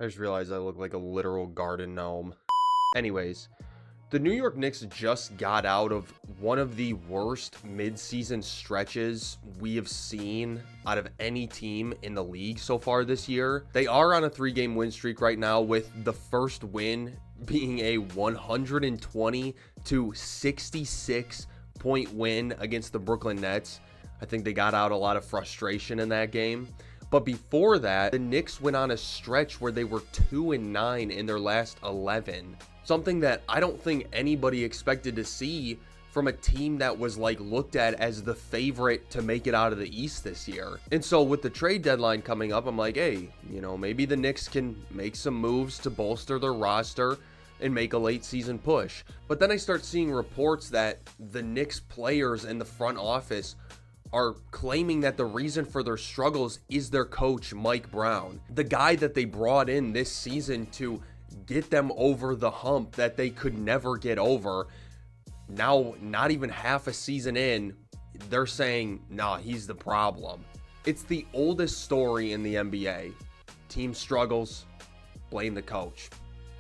I just realized I look like a literal garden gnome. Anyways, the New York Knicks just got out of one of the worst mid-season stretches we have seen out of any team in the league so far this year. They are on a 3-game win streak right now, with the first win being a 120 to 66 point win against the Brooklyn Nets. I think they got out a lot of frustration in that game. But before that, the Knicks went on a stretch where they were 2-9 in their last 11. Something that I don't think anybody expected to see from a team that was like looked at as the favorite to make it out of the East this year. And so with the trade deadline coming up, I'm like, hey, maybe the Knicks can make some moves to bolster their roster and make a late season push. But then I start seeing reports that the Knicks players in the front office are claiming that the reason for their struggles is their coach, Mike Brown, the guy that they brought in this season to get them over the hump that they could never get over. Now, not even half a season in, they're saying, nah, he's the problem. It's the oldest story in the NBA. Team struggles, blame the coach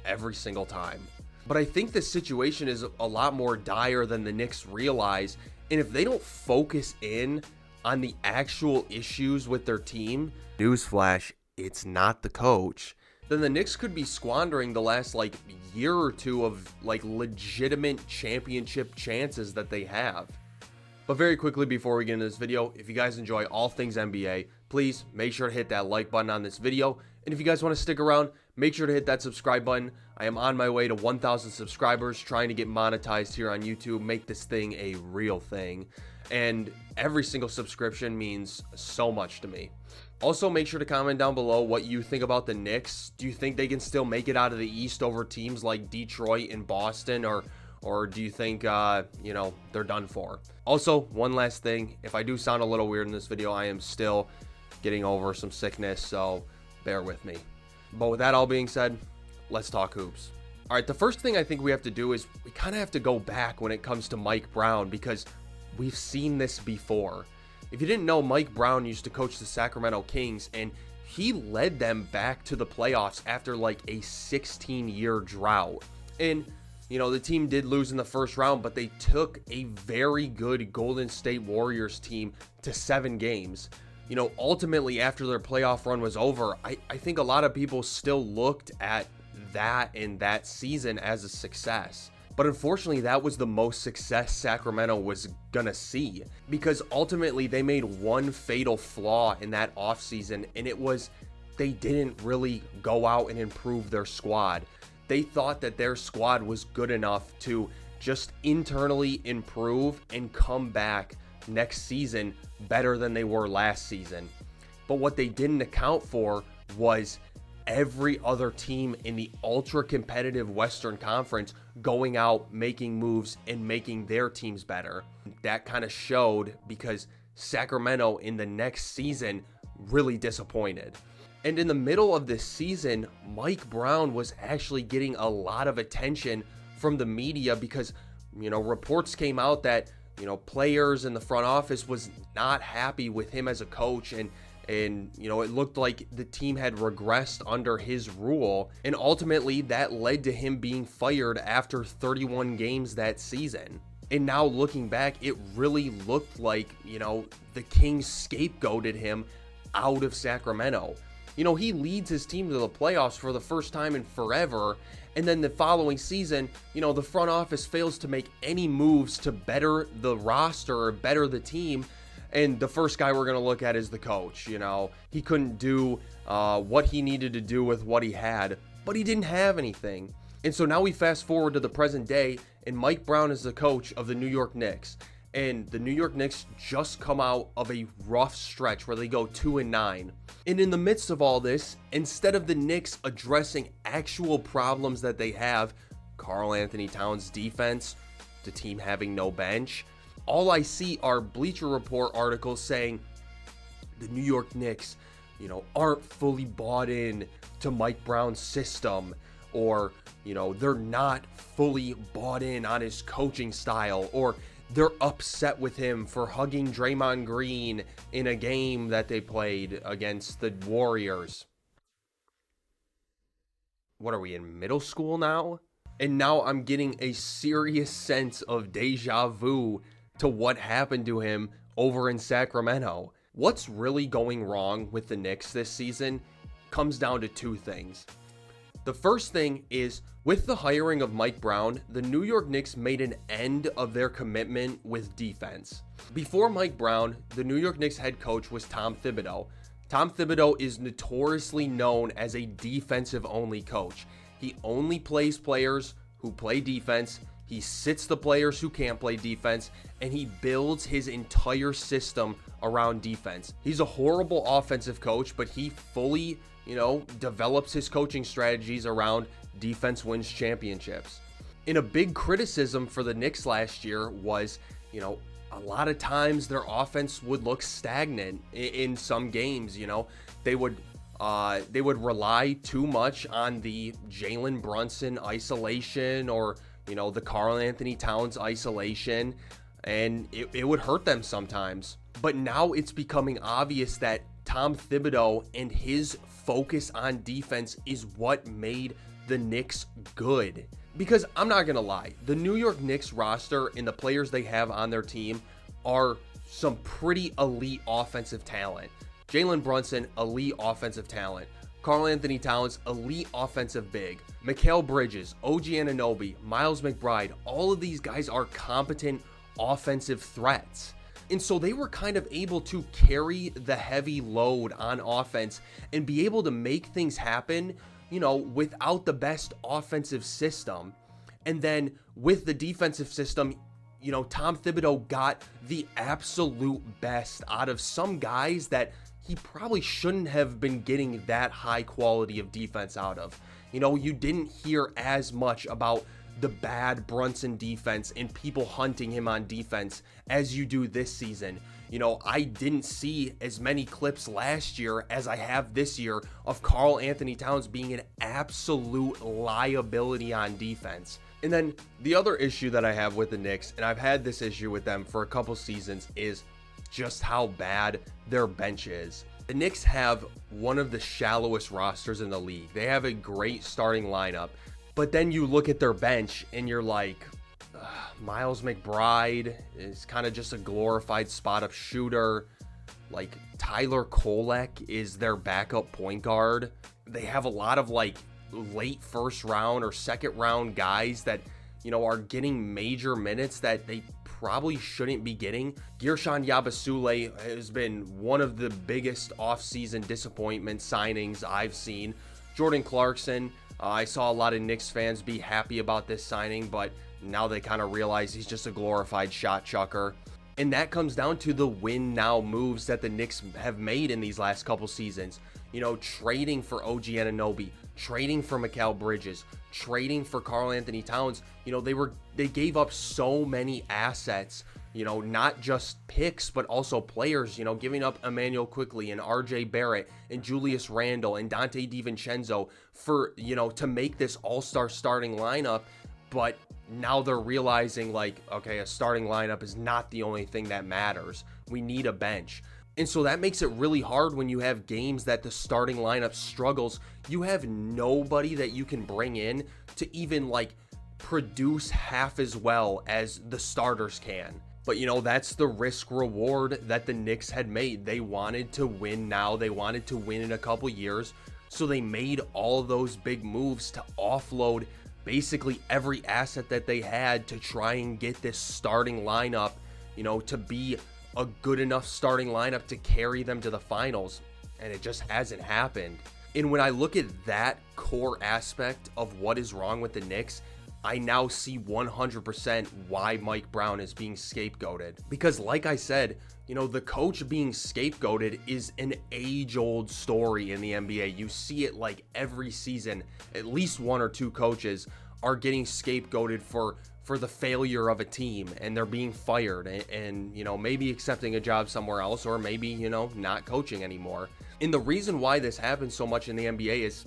every single time. But I think the situation is a lot more dire than the Knicks realize. And if they don't focus in on the actual issues with their team, newsflash, it's not the coach, then the Knicks could be squandering the last year or two of legitimate championship chances that they have. But very quickly before we get into this video, if you guys enjoy all things NBA, please make sure to hit that like button on this video. And if you guys want to stick around, make sure to hit that subscribe button. I am on my way to 1,000 subscribers, trying to get monetized here on YouTube, make this thing a real thing. And every single subscription means so much to me. Also, make sure to comment down below what you think about the Knicks. Do you think they can still make it out of the East over teams like Detroit and Boston, or do you think, they're done for? Also, one last thing, if I do sound a little weird in this video, I am still getting over some sickness, so bear with me. But with that all being said, let's talk hoops. All right, the first thing I think we have to do is we kind of have to go back when it comes to Mike Brown, because we've seen this before. If you didn't know, Mike Brown used to coach the Sacramento Kings, and he led them back to the playoffs after a 16-year drought. And the team did lose in the first round, but they took a very good Golden State Warriors team to 7 games. Ultimately, after their playoff run was over, I think a lot of people still looked at that and that season as a success. But unfortunately, that was the most success Sacramento was gonna see, because ultimately they made one fatal flaw in that offseason, and it was they didn't really go out and improve their squad. They thought that their squad was good enough to just internally improve and come back next season better than they were last season. But what they didn't account for was every other team in the ultra competitive Western Conference going out, making moves, and making their teams better. That kind of showed, because Sacramento in the next season really disappointed. And in the middle of this season, Mike Brown was actually getting a lot of attention from the media, because reports came out that players in the front office was not happy with him as a coach, and it looked like the team had regressed under his rule, and ultimately that led to him being fired after 31 games that season. And now looking back, it really looked like the Kings scapegoated him out of Sacramento. He leads his team to the playoffs for the first time in forever, and then the following season, the front office fails to make any moves to better the roster or better the team. And the first guy we're going to look at is the coach. He couldn't do what he needed to do with what he had, but he didn't have anything. And so now we fast forward to the present day, and Mike Brown is the coach of the New York Knicks. And the New York Knicks just come out of a rough stretch where they go 2-9. And in the midst of all this, instead of the Knicks addressing actual problems that they have, Karl Anthony Towns' defense, the team having no bench, all I see are Bleacher Report articles saying the New York Knicks, aren't fully bought in to Mike Brown's system, or, they're not fully bought in on his coaching style, or they're upset with him for hugging Draymond Green in a game that they played against the Warriors. what are we in middle school now? And now I'm getting a serious sense of deja vu to what happened to him over in Sacramento. What's really going wrong with the Knicks this season comes down to two things. The first thing is, with the hiring of Mike Brown, the New York Knicks made an end of their commitment with defense. Before Mike Brown, the New York Knicks head coach was Tom Thibodeau. Tom Thibodeau is notoriously known as a defensive-only coach. He only plays players who play defense, he sits the players who can't play defense, and he builds his entire system around defense. He's a horrible offensive coach, but he fully, develops his coaching strategies around defense wins championships. And a big criticism for the Knicks last year was, a lot of times their offense would look stagnant in some games. They would rely too much on the Jalen Brunson isolation or, the Karl Anthony Towns isolation, and it would hurt them sometimes. But now it's becoming obvious that Tom Thibodeau and his focus on defense is what made the Knicks good. Because I'm not going to lie, the New York Knicks roster and the players they have on their team are some pretty elite offensive talent. Jalen Brunson, elite offensive talent. Karl Anthony Towns, elite offensive big. Mikal Bridges, OG Anunoby, Miles McBride, all of these guys are competent offensive threats. And so they were kind of able to carry the heavy load on offense and be able to make things happen, without the best offensive system. And then with the defensive system, Tom Thibodeau got the absolute best out of some guys that he probably shouldn't have been getting that high quality of defense out of. You didn't hear as much about the bad Brunson defense and people hunting him on defense as you do this season. I didn't see as many clips last year as I have this year of Karl Anthony Towns being an absolute liability on defense. And then the other issue that I have with the Knicks, and I've had this issue with them for a couple seasons, is just how bad their bench is. The Knicks have one of the shallowest rosters in the league. They have a great starting lineup, but then you look at their bench and you're like, Miles McBride is kind of just a glorified spot-up shooter. Like, Tyler Kolek is their backup point guard. They have a lot of late first round or second round guys that, are getting major minutes that they probably shouldn't be getting. Gershon Yabusele has been one of the biggest offseason disappointment signings I've seen. Jordan Clarkson, I saw a lot of Knicks fans be happy about this signing, but now they kind of realize he's just a glorified shot chucker. And that comes down to the win now moves that the Knicks have made in these last couple seasons. Trading for OG Anunoby, trading for Mikal Bridges, trading for Karl Anthony Towns. They gave up so many assets, not just picks, but also players, giving up Emmanuel Quickley and RJ Barrett and Julius Randle and Dante DiVincenzo for, to make this all-star starting lineup. But now they're realizing okay, a starting lineup is not the only thing that matters. We need a bench. And so that makes it really hard when you have games that the starting lineup struggles. You have nobody that you can bring in to even produce half as well as the starters can. But that's the risk reward that the Knicks had made. They wanted to win now. They wanted to win in a couple years. So they made all of those big moves to offload basically every asset that they had to try and get this starting lineup, to be a good enough starting lineup to carry them to the finals. And it just hasn't happened. And when I look at that core aspect of what is wrong with the Knicks, I now see 100% why Mike Brown is being scapegoated. Because like I said, the coach being scapegoated is an age-old story in the NBA. You see it every season. At least one or two coaches are getting scapegoated for the failure of a team, and they're being fired and maybe accepting a job somewhere else, or maybe, not coaching anymore. And the reason why this happens so much in the NBA is,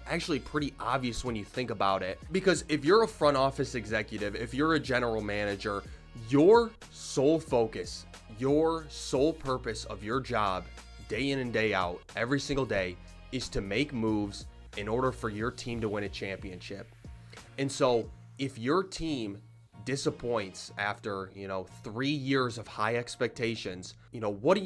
actually pretty obvious when you think about it. Because if you're a front office executive, if you're a general manager, your sole focus, your sole purpose of your job, day in and day out, every single day, is to make moves in order for your team to win a championship. And so if your team disappoints after, 3 years of high expectations, what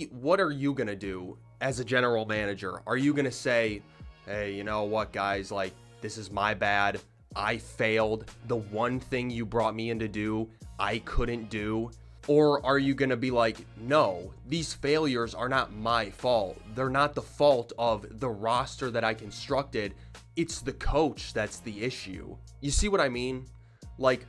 are you going to do as a general manager? Are you going to say, hey, you know what, guys, like, this is my bad. I failed. The one thing you brought me in to do, I couldn't do. Or are you going to be like, no, these failures are not my fault. They're not the fault of the roster that I constructed. It's the coach that's the issue. You see what I mean? Like,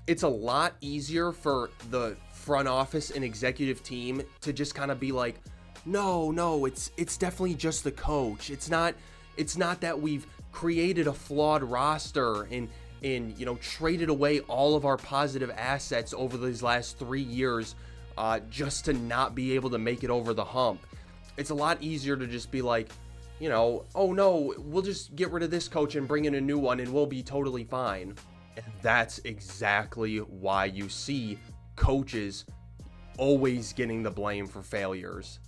it's a lot easier for the front office and executive team to just kind of be like, no, it's definitely just the coach. It's not that we've created a flawed roster and traded away all of our positive assets over these last 3 years just to not be able to make it over the hump. It's a lot easier to just be like, oh no, we'll just get rid of this coach and bring in a new one and we'll be totally fine. And that's exactly why you see coaches always getting the blame for failures.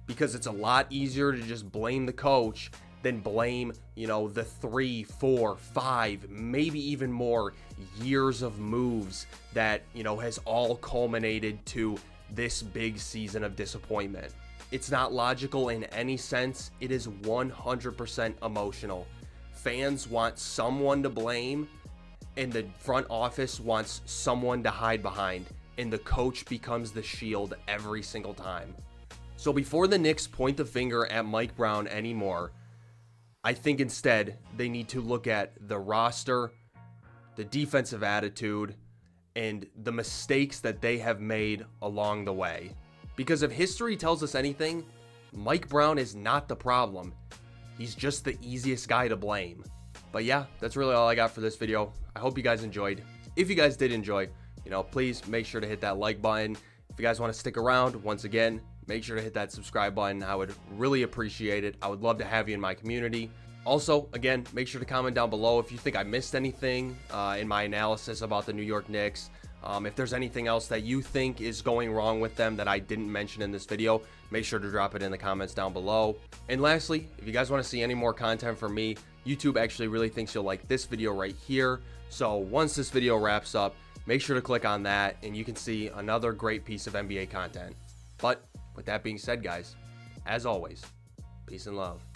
Because it's a lot easier to just blame the coach than blame, the 3, 4, 5, maybe even more years of moves that, has all culminated to this big season of disappointment. It's not logical in any sense. It is 100% emotional. Fans want someone to blame, and the front office wants someone to hide behind, and the coach becomes the shield every single time. So before the Knicks point the finger at Mike Brown anymore, I think instead they need to look at the roster, the defensive attitude, and the mistakes that they have made along the way. Because if history tells us anything, Mike Brown is not the problem. He's just the easiest guy to blame. But yeah, that's really all I got for this video. I hope you guys enjoyed. If you guys did enjoy, please make sure to hit that like button. If you guys want to stick around, once again, make sure to hit that subscribe button. I would really appreciate it. I would love to have you in my community. Also, again, make sure to comment down below if you think I missed anything in my analysis about the New York Knicks. If there's anything else that you think is going wrong with them that I didn't mention in this video, make sure to drop it in the comments down below. And lastly, if you guys want to see any more content from me, YouTube actually really thinks you'll like this video right here. So once this video wraps up, make sure to click on that and you can see another great piece of NBA content. But with that being said, guys, as always, peace and love.